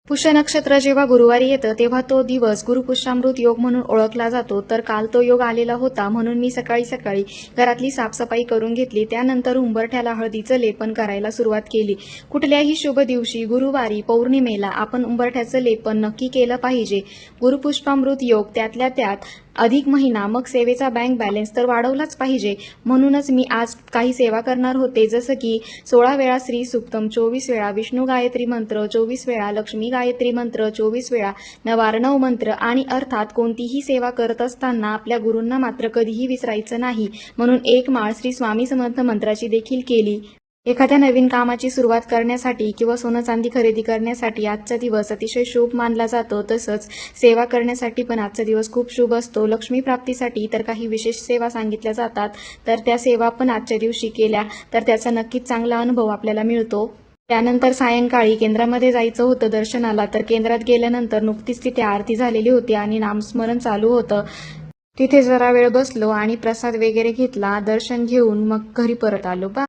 पुष्य नक्षत्र जेव्हा गुरुवारी येतं तेव्हा तो दिवस गुरुपुष्यामृत योग म्हणून ओळखला जातो. तर काल तो योग आलेला होता म्हणून मी सकाळी सकाळी घरातली साफसफाई करून घेतली. त्यानंतर उंबरठ्याला हळदीचं लेपन करायला सुरुवात केली. कुठल्याही शुभ दिवशी गुरुवारी पौर्णिमेला आपण उंबरठ्याचं लेपन नक्की केलं पाहिजे. गुरुपुष्पामृत योग त्यातल्या त्यात अधिक महिना, मग सेवेचा बँक बॅलन्स तर वाढवलाच पाहिजे. म्हणूनच मी आज काही सेवा करणार होते, जसं की 16 वेळा श्री सुक्तम, 24 वेळा विष्णू गायत्री मंत्र, 24 वेळा लक्ष्मी गायत्री मंत्र, 24 वेळा नवार्णव मंत्र. आणि अर्थात कोणतीही सेवा करत असताना आपल्या गुरूंना मात्र कधीही विसरायचं नाही. म्हणून एक माळ श्री स्वामी समर्थ मंत्राची देखील केली. एखाद्या नवीन कामाची सुरुवात करण्यासाठी किंवा सोनं चांदी खरेदी करण्यासाठी आजचा दिवस अतिशय शुभ मानला जातो. तसंच सेवा करण्यासाठी पण आजचा दिवस खूप शुभ असतो. लक्ष्मी प्राप्तीसाठी तर काही विशेष सेवा सांगितल्या जातात, तर त्या सेवा पण आजच्या दिवशी केल्या तर त्याचा नक्कीच चांगला अनुभव आपल्याला मिळतो. त्यानंतर सायंकाळी केंद्रामध्ये जायचं होतं दर्शनाला. तर केंद्रात गेल्यानंतर नुकतीच तिथे आरती झालेली होती आणि नामस्मरण चालू होतं. तिथे जरा वेळ बसलो आणि प्रसाद वगैरे घेतला. दर्शन घेऊन मग घरी परत आलो.